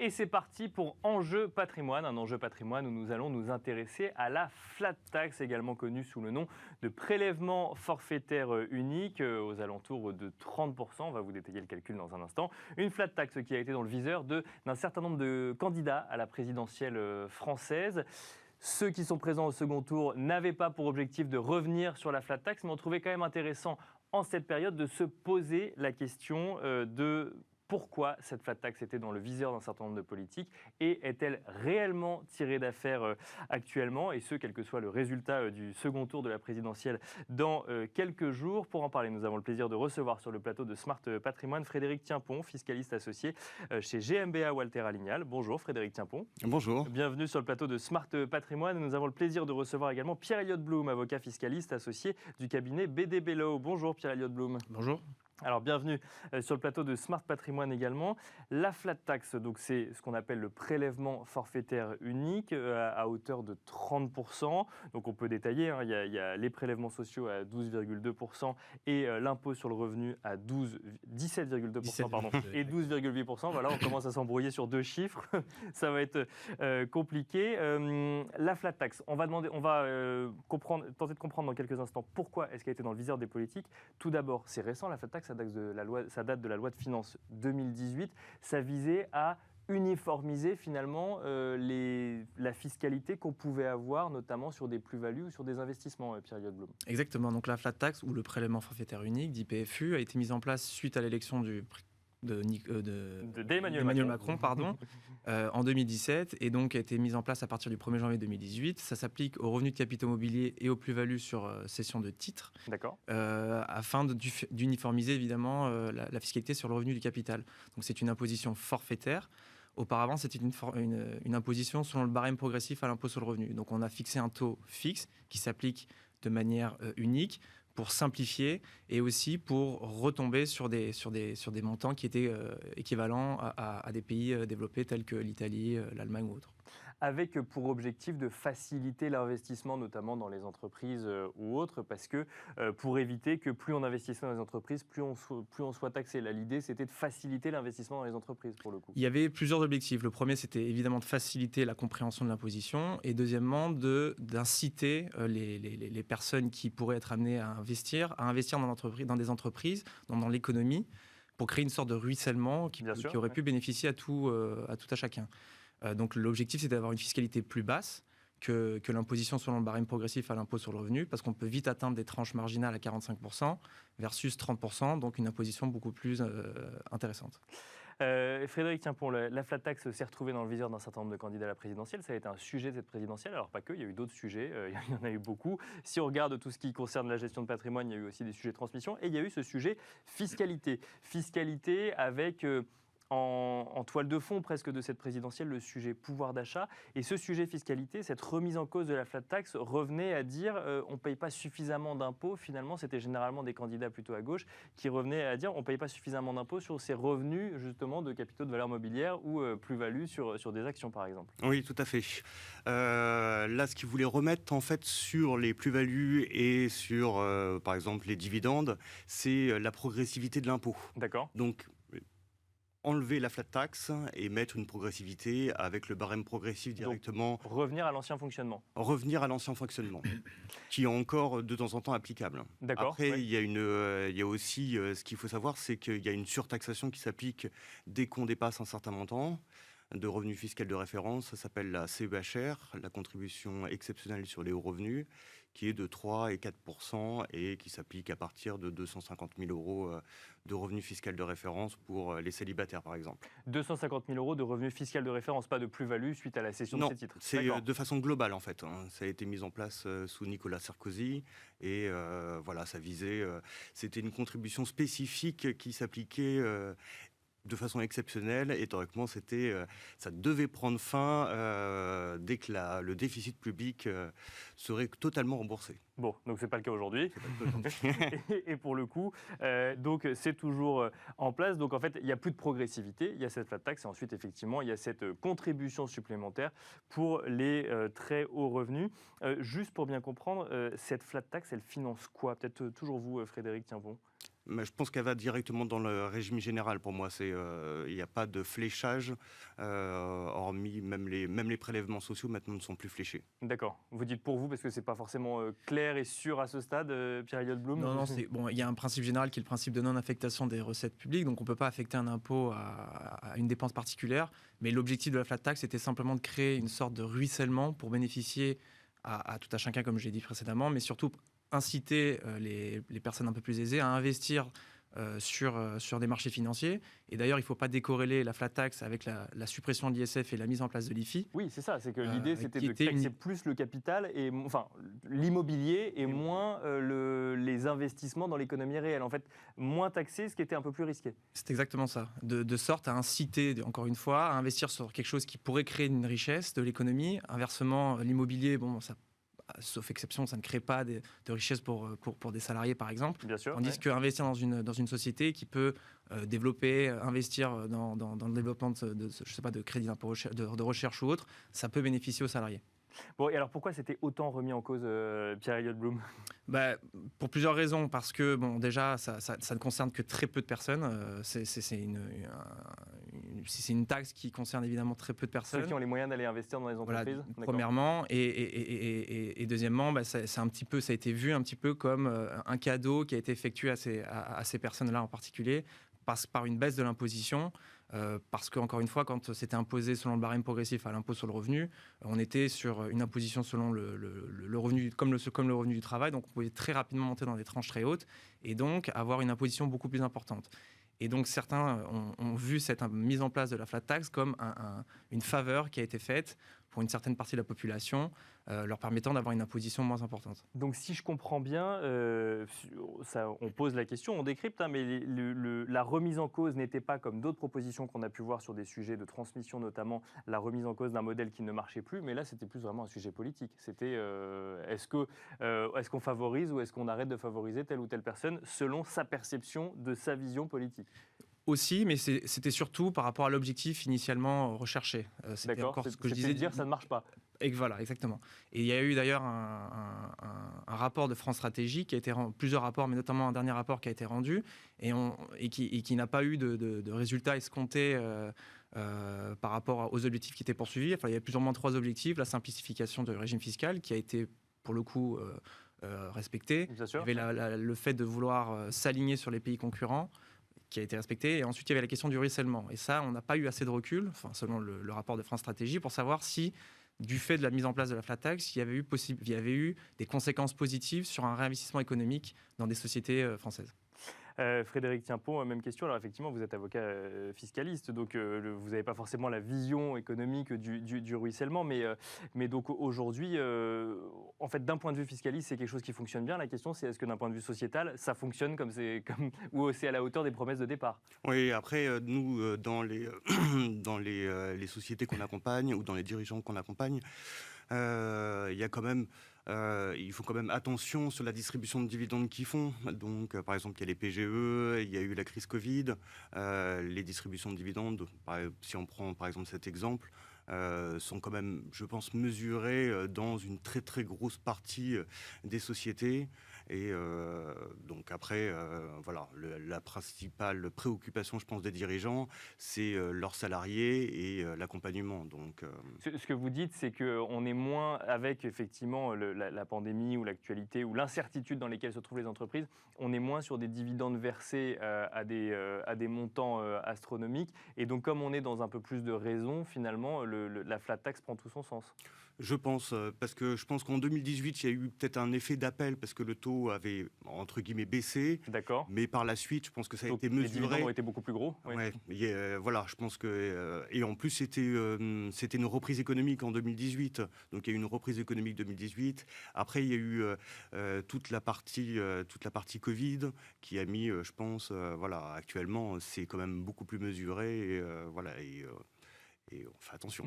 Et c'est parti pour Enjeu Patrimoine, un enjeu patrimoine où nous allons nous intéresser à la flat tax, également connue sous le nom de prélèvement forfaitaire unique, aux alentours de 30%. On va vous détailler le calcul dans un instant. Une flat tax qui a été dans le viseur d'un certain nombre de candidats à la présidentielle française. Ceux qui sont présents au second tour n'avaient pas pour objectif de revenir sur la flat tax, mais on trouvait quand même intéressant en cette période de se poser la question de pourquoi cette flat tax était dans le viseur d'un certain nombre de politiques et est-elle réellement tirée d'affaire actuellement, et ce, quel que soit le résultat du second tour de la présidentielle dans quelques jours. Pour en parler, nous avons le plaisir de recevoir sur le plateau de Smart Patrimoine Frédéric Tienpon, fiscaliste associé chez GMBA Walter Alignal. Bonjour Frédéric Tienpon. Bonjour. Bienvenue sur le plateau de Smart Patrimoine. Nous avons le plaisir de recevoir également Pierre-Elliott Blum, avocat fiscaliste associé du cabinet BD Bello. Bonjour Pierre-Elliott Blum. Bonjour. Alors bienvenue sur le plateau de Smart Patrimoine également. La flat tax, donc c'est ce qu'on appelle le prélèvement forfaitaire unique à hauteur de 30%. Donc on peut détailler, hein, il y a les prélèvements sociaux à 12,2% et l'impôt sur le revenu à 17,2% pardon, et 12,8%. Voilà, on commence à s'embrouiller sur deux chiffres. Ça va être compliqué. La flat tax, on va tenter de comprendre dans quelques instants pourquoi est-ce qu'elle a été dans le viseur des politiques. Tout d'abord, c'est récent la flat tax. Ça date de la loi de finances 2018. Ça visait à uniformiser finalement la fiscalité qu'on pouvait avoir, notamment sur des plus-values ou sur des investissements, Pierre-Elliott Blum. Exactement. Donc la flat tax, ou le prélèvement forfaitaire unique, dit PFU, a été mise en place suite à l'élection d'Emmanuel Macron en 2017, et donc a été mise en place à partir du 1er janvier 2018. Ça s'applique aux revenus de capitaux mobiliers et aux plus-values sur cession de titres, afin d'uniformiser évidemment la fiscalité sur le revenu du capital. Donc c'est une imposition forfaitaire. Auparavant, c'était une imposition selon le barème progressif à l'impôt sur le revenu. Donc on a fixé un taux fixe qui s'applique de manière unique, pour simplifier et aussi pour retomber sur des montants qui étaient équivalents à des pays développés tels que l'Italie, l'Allemagne ou autres. Avec pour objectif de faciliter l'investissement, notamment dans les entreprises ou autres, parce que pour éviter que plus on investissait dans les entreprises, plus on soit taxé. Là, l'idée, c'était de faciliter l'investissement dans les entreprises, pour le coup. Il y avait plusieurs objectifs. Le premier, c'était évidemment de faciliter la compréhension de l'imposition, et deuxièmement, d'inciter les personnes qui pourraient être amenées à investir dans des entreprises, dans l'économie, pour créer une sorte de ruissellement qui aurait pu bénéficier à tout à chacun. Donc l'objectif, c'est d'avoir une fiscalité plus basse que l'imposition selon le barème progressif à l'impôt sur le revenu, parce qu'on peut vite atteindre des tranches marginales à 45% versus 30%, donc une imposition beaucoup plus intéressante. Frédéric Tienpon, la flat tax s'est retrouvée dans le viseur d'un certain nombre de candidats à la présidentielle. Ça a été un sujet de cette présidentielle. Alors pas que, il y a eu d'autres sujets, il y en a eu beaucoup. Si on regarde tout ce qui concerne la gestion de patrimoine, il y a eu aussi des sujets de transmission. Et il y a eu ce sujet fiscalité. Fiscalité avec... En toile de fond presque de cette présidentielle, le sujet pouvoir d'achat. Et ce sujet fiscalité, cette remise en cause de la flat tax revenait à dire on ne paye pas suffisamment d'impôts. Finalement, c'était généralement des candidats plutôt à gauche qui revenaient à dire on ne paye pas suffisamment d'impôts sur ces revenus justement de capitaux de valeur mobilière ou plus-value sur des actions par exemple. Oui, tout à fait. Là, ce qu'ils voulaient remettre en fait sur les plus-values et sur par exemple les dividendes, c'est la progressivité de l'impôt. D'accord. Donc, enlever la flat tax et mettre une progressivité avec le barème progressif directement. Donc, revenir à l'ancien fonctionnement. Revenir à l'ancien fonctionnement, qui est encore de temps en temps applicable. D'accord. Après, oui. il y a aussi, ce qu'il faut savoir, c'est qu'il y a une surtaxation qui s'applique dès qu'on dépasse un certain montant de revenu fiscal de référence. Ça s'appelle la CEHR, la contribution exceptionnelle sur les hauts revenus, qui est de 3 et 4% et qui s'applique à partir de 250 000 euros de revenu fiscal de référence pour les célibataires, par exemple. 250 000 euros de revenu fiscal de référence, pas de plus-value suite à la cession de ces titres. C'est de façon globale, en fait. Ça a été mis en place sous Nicolas Sarkozy et voilà, ça visait... c'était une contribution spécifique qui s'appliquait... de façon exceptionnelle, et théoriquement, ça devait prendre fin dès que le déficit public serait totalement remboursé. Bon, donc c'est pas le cas aujourd'hui. Et pour le coup, donc c'est toujours en place. Donc en fait, il n'y a plus de progressivité. Il y a cette flat tax et ensuite, effectivement, il y a cette contribution supplémentaire pour les très hauts revenus. Juste pour bien comprendre, cette flat tax, elle finance quoi? Peut-être toujours vous, Frédéric Tienpon. Mais je pense qu'elle va directement dans le régime général. Pour moi, il n'y a pas de fléchage, hormis même les prélèvements sociaux maintenant ne sont plus fléchés. D'accord. Vous dites pour vous parce que c'est pas forcément clair et sûr à ce stade, Pierre-Elliott Blum. Non, il y a un principe général qui est le principe de non-affectation des recettes publiques, donc on ne peut pas affecter un impôt à une dépense particulière, mais l'objectif de la flat tax était simplement de créer une sorte de ruissellement pour bénéficier à tout à chacun, comme j'ai dit précédemment, mais surtout inciter les personnes un peu plus aisées à investir sur des marchés financiers. Et d'ailleurs, il ne faut pas décorréler la flat tax avec la suppression de l'ISF et la mise en place de l'IFI. Oui, c'est ça. C'est que l'idée, c'était de taxer plus le capital, l'immobilier et moins les investissements dans l'économie réelle. En fait, moins taxer ce qui était un peu plus risqué. C'est exactement ça. De sorte à inciter, encore une fois, à investir sur quelque chose qui pourrait créer une richesse de l'économie. Inversement, l'immobilier, sauf exception, ça ne crée pas de richesse pour des salariés, par exemple. Bien sûr. Tandis qu'investir dans une société qui peut développer, investir dans le développement de crédit d'impôt, de recherche ou autre, ça peut bénéficier aux salariés. Bon, et alors pourquoi c'était autant remis en cause, Pierre-Elliott Blum ? Pour plusieurs raisons. Parce que, déjà, ça ne concerne que très peu de personnes. C'est une taxe qui concerne évidemment très peu de personnes. Ceux qui ont les moyens d'aller investir dans les entreprises. Voilà, premièrement. Et deuxièmement, ça a été vu un petit peu comme un cadeau qui a été effectué à ces personnes-là en particulier, par une baisse de l'imposition. Parce qu'encore une fois, quand c'était imposé selon le barème progressif à l'impôt sur le revenu, on était sur une imposition selon le revenu, comme le revenu du travail, donc on pouvait très rapidement monter dans des tranches très hautes et donc avoir une imposition beaucoup plus importante. Et donc certains ont vu cette mise en place de la flat tax comme une faveur qui a été faite pour une certaine partie de la population, leur permettant d'avoir une imposition moins importante. Donc si je comprends bien, on pose la question, on décrypte, mais la remise en cause n'était pas comme d'autres propositions qu'on a pu voir sur des sujets de transmission, notamment la remise en cause d'un modèle qui ne marchait plus, mais là c'était plus vraiment un sujet politique. C'était est-ce qu'on favorise ou est-ce qu'on arrête de favoriser telle ou telle personne selon sa perception de sa vision politique ? Aussi, mais c'était surtout par rapport à l'objectif initialement recherché. D'accord, c'est ce que je disais. Dire ça ne marche pas. Et voilà, exactement. Et il y a eu d'ailleurs un rapport de France Stratégie qui a été plusieurs rapports, mais notamment un dernier rapport qui a été rendu et qui n'a pas eu de résultats escomptés par rapport aux objectifs qui étaient poursuivis. Enfin, il y a plus ou moins 3 objectifs. La simplification du régime fiscal qui a été pour le coup respectée. Bien sûr. Il y avait le fait de vouloir s'aligner sur les pays concurrents, qui a été respecté. Et ensuite, il y avait la question du ruissellement. Et ça, on n'a pas eu assez de recul, selon le rapport de France Stratégie, pour savoir si, du fait de la mise en place de la flat tax, il y avait eu des conséquences positives sur un réinvestissement économique dans des sociétés françaises. Frédéric Tienpont, même question. Alors effectivement, vous êtes avocat fiscaliste, donc vous n'avez pas forcément la vision économique du ruissellement, mais donc aujourd'hui, en fait, d'un point de vue fiscaliste, c'est quelque chose qui fonctionne bien. La question, c'est est-ce que d'un point de vue sociétal, ça fonctionne ou c'est à la hauteur des promesses de départ ? Oui, après, nous, dans les sociétés qu'on accompagne ou dans les dirigeants qu'on accompagne, il y a quand même... ils font quand même attention sur la distribution de dividendes qu'ils font. Donc, par exemple, il y a les PGE, il y a eu la crise Covid, les distributions de dividendes, si on prend par exemple cet exemple, sont quand même, je pense, mesurées dans une très très grosse partie des sociétés. Et donc après, voilà, la principale préoccupation, je pense, des dirigeants, c'est leurs salariés et l'accompagnement. Donc, Ce que vous dites, c'est qu'on est moins avec effectivement la pandémie ou l'actualité ou l'incertitude dans lesquelles se trouvent les entreprises, on est moins sur des dividendes versés à des montants astronomiques. Et donc comme on est dans un peu plus de raison, finalement, la flat tax prend tout son sens. Je pense, parce que je pense qu'en 2018, il y a eu peut-être un effet d'appel parce que le taux avait, entre guillemets, baissé. D'accord. Mais par la suite, je pense que ça a été mesuré. Les dividendes ont été beaucoup plus gros. Oui. Ouais, voilà, je pense que... et en plus, c'était une reprise économique en 2018. Donc, il y a eu une reprise économique 2018. Après, il y a eu toute la partie Covid qui a mis, je pense, voilà, actuellement, c'est quand même beaucoup plus mesuré. Et on fait attention.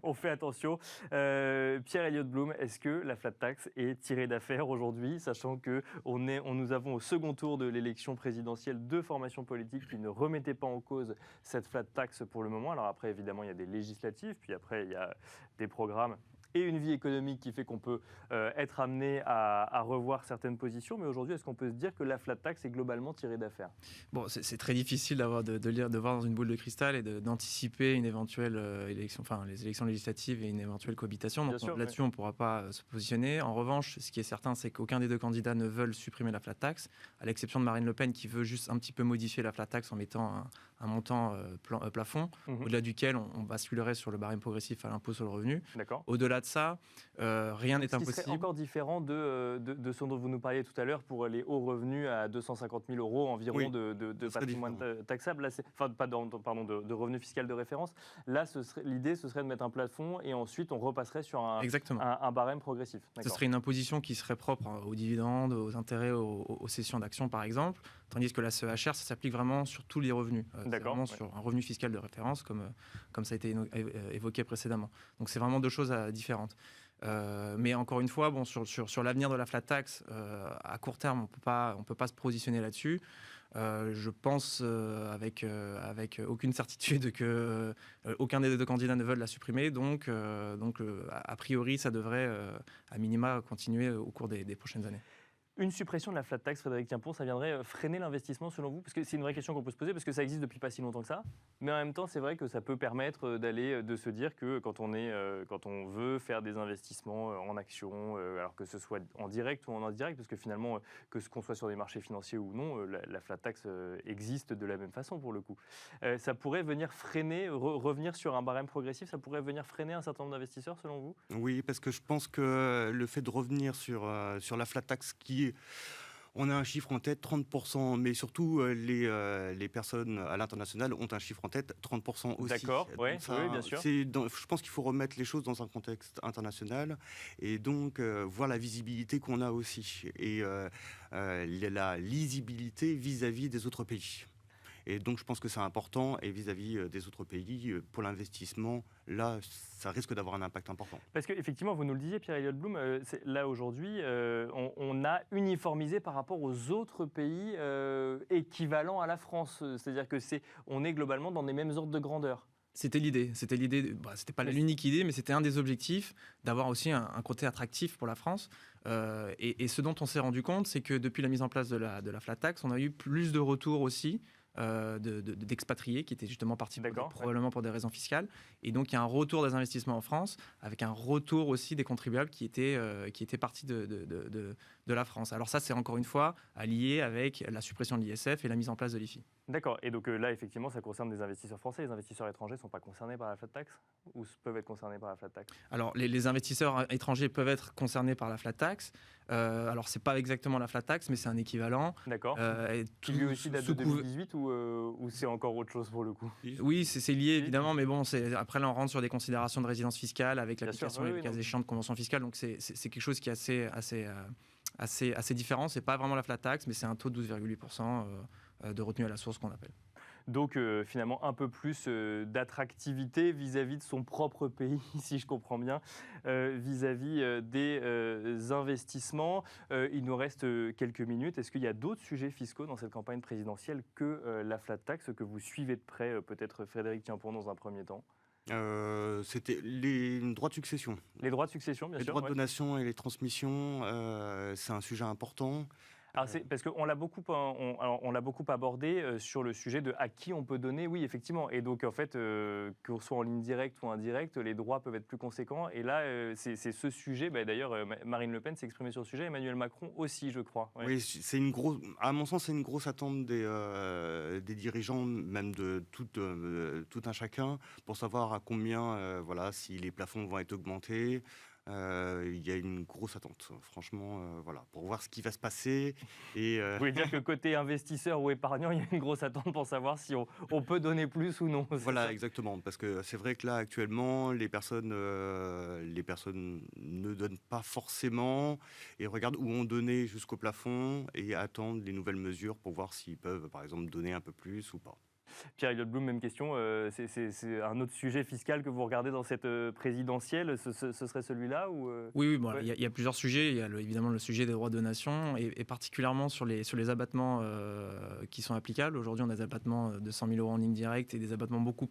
On fait attention. Pierre-Elliott Blum, est-ce que la flat tax est tirée d'affaire aujourd'hui, sachant que nous avons au second tour de l'élection présidentielle 2 formations politiques qui ne remettaient pas en cause cette flat tax pour le moment. Alors après, évidemment, il y a des législatives, puis après, il y a des programmes et une vie économique qui fait qu'on peut être amené à revoir certaines positions. Mais aujourd'hui, est-ce qu'on peut se dire que la flat tax est globalement tirée d'affaire? Bon, c'est très difficile de voir dans une boule de cristal et d'anticiper une éventuelle élection, enfin les élections législatives et une éventuelle cohabitation. Donc là-dessus, on ne pourra pas se positionner. En revanche, ce qui est certain, c'est qu'aucun des deux candidats ne veulent supprimer la flat tax, à l'exception de Marine Le Pen qui veut juste un petit peu modifier la flat tax en mettant un montant plafond, au-delà duquel on basculerait sur le barème progressif à l'impôt sur le revenu. Au-delà de ça, rien n'est impossible. Ce serait encore différent de ce dont vous nous parliez tout à l'heure pour les hauts revenus à 250 000 € environ de patrimoine taxable. Là, de revenus fiscal de référence. Là, l'idée, ce serait de mettre un plafond et ensuite on repasserait sur un barème progressif. Ce serait une imposition qui serait propre aux dividendes, aux intérêts, aux cessions d'actions par exemple, tandis que la CEHR, ça s'applique vraiment sur tous les revenus. C'est vraiment sur un revenu fiscal de référence comme ça a été évoqué précédemment. Donc c'est vraiment deux choses différentes. Mais encore une fois, sur l'avenir de la flat tax, à court terme, on peut pas se positionner là-dessus. Je pense avec aucune certitude que aucun des deux candidats ne veulent la supprimer. Donc a priori, ça devrait à minima continuer au cours des prochaines années. Une suppression de la flat tax, Frédéric Tiempon, ça viendrait freiner l'investissement selon vous? Parce que c'est une vraie question qu'on peut se poser, parce que ça existe depuis pas si longtemps que ça. Mais en même temps, c'est vrai que ça peut permettre de se dire que quand on veut faire des investissements en actions, alors que ce soit en direct ou en indirect, parce que finalement, qu'on soit sur des marchés financiers ou non, la flat tax existe de la même façon pour le coup. Ça pourrait venir freiner, revenir sur un barème progressif, ça pourrait venir freiner un certain nombre d'investisseurs selon vous? Oui, parce que je pense que le fait de revenir sur la flat tax on a un chiffre en tête, 30%, mais surtout les personnes à l'international ont un chiffre en tête, 30% aussi. D'accord, oui, bien sûr. Je pense qu'il faut remettre les choses dans un contexte international et donc voir la visibilité qu'on a aussi et la lisibilité vis-à-vis des autres pays. Et donc, je pense que c'est important. Et vis-à-vis des autres pays, pour l'investissement, là, ça risque d'avoir un impact important. Parce qu'effectivement, vous nous le disiez, Pierre-Elliott Blum, là, aujourd'hui, on a uniformisé par rapport aux autres pays équivalents à la France. C'est-à-dire qu'on est globalement dans les mêmes ordres de grandeur. C'était l'idée. C'était pas l'unique idée, mais c'était un des objectifs d'avoir aussi un côté attractif pour la France. Et ce dont on s'est rendu compte, c'est que depuis la mise en place de la flat tax, on a eu plus de retours aussi d'expatriés qui étaient justement partis probablement pour des raisons fiscales. Et donc, il y a un retour des investissements en France, avec un retour aussi des contribuables qui étaient partis de la France. Alors ça, c'est encore une fois allié avec la suppression de l'ISF et la mise en place de l'IFI. D'accord. Et donc là, effectivement, ça concerne des investisseurs français. Les investisseurs étrangers ne sont pas concernés par la flat tax ou peuvent être concernés par la flat tax? Alors, les investisseurs étrangers peuvent être concernés par la flat tax. Alors, c'est pas exactement la flat tax, mais c'est un équivalent. D'accord. Qui lui aussi date de 2018 ou c'est encore autre chose pour le coup? Oui, c'est lié évidemment, mais bon, après là, on rentre sur des considérations de résidence fiscale avec l'application et le cas échéant de convention fiscale. Donc, c'est quelque chose qui est assez différent. C'est pas vraiment la flat tax, mais c'est un taux de 12,8% de retenue à la source qu'on appelle. Donc finalement un peu plus d'attractivité vis-à-vis de son propre pays, si je comprends bien, vis-à-vis des investissements. Il nous reste quelques minutes. Est-ce qu'il y a d'autres sujets fiscaux dans cette campagne présidentielle que la flat tax que vous suivez de près, peut-être Frédéric Tiempon dans un premier temps? C'était les droits de succession. Les droits de succession, bien sûr. Les droits de donation et les transmissions, c'est un sujet important. Alors c'est parce qu'on l'a beaucoup abordé sur le sujet de à qui on peut donner, oui effectivement. Et donc en fait, qu'on soit en ligne directe ou indirecte, les droits peuvent être plus conséquents. Et là, c'est ce sujet. D'ailleurs, Marine Le Pen s'est exprimée sur le sujet, Emmanuel Macron aussi, je crois. Ouais. Oui, à mon sens, c'est une grosse attente des dirigeants, même de tout un chacun, pour savoir à combien, si les plafonds vont être augmentés. Il y a une grosse attente, franchement, pour voir ce qui va se passer. Vous voulez dire que côté investisseur ou épargnant, il y a une grosse attente pour savoir si on peut donner plus ou non. Voilà, exactement, parce que c'est vrai que là, actuellement, les personnes ne donnent pas forcément et regardent où on donnait jusqu'au plafond et attendent les nouvelles mesures pour voir s'ils peuvent, par exemple, donner un peu plus ou pas. Pierre-Elliott Blum, même question. C'est un autre sujet fiscal que vous regardez dans cette présidentielle. Ce serait celui-là ou Oui, bon, il y a plusieurs sujets. Il y a évidemment le sujet des droits de donation et particulièrement sur les abattements qui sont applicables. Aujourd'hui, on a des abattements de 100 000 € en ligne directe et des abattements beaucoup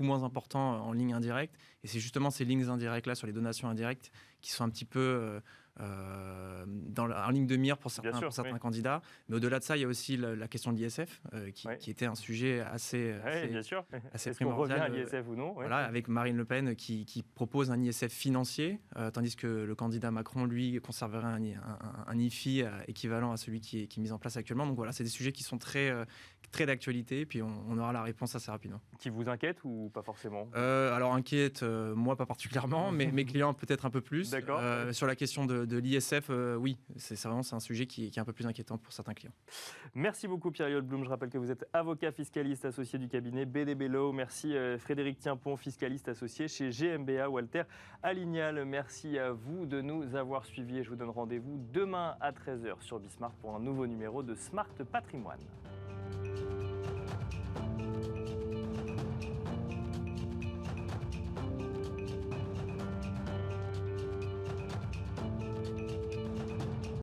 moins importants en ligne indirecte. Et c'est justement ces lignes indirectes-là, sur les donations indirectes, qui sont un petit peu en ligne de mire pour certains candidats. Mais au-delà de ça, il y a aussi la question de l'ISF, qui était un sujet assez primordial. On revient à l'ISF ou non Voilà, avec Marine Le Pen qui propose un ISF financier, tandis que le candidat Macron, lui, conserverait un IFI équivalent à celui qui est mis en place actuellement. Donc voilà, c'est des sujets qui sont très d'actualité, puis on aura la réponse assez rapidement. Qui vous inquiète ou pas forcément Alors inquiète, moi pas particulièrement, mais mes clients peut-être un peu plus. D'accord. Sur la question de l'ISF, oui, c'est un sujet qui est un peu plus inquiétant pour certains clients. Merci beaucoup Pierre-Elliott Blum. Je rappelle que vous êtes avocat fiscaliste associé du cabinet BDB Law. Merci Frédéric Tienpont, fiscaliste associé chez GMBA Walter Alignal. Merci à vous de nous avoir suivis et je vous donne rendez-vous demain à 13h sur Bismart pour un nouveau numéro de Smart Patrimoine.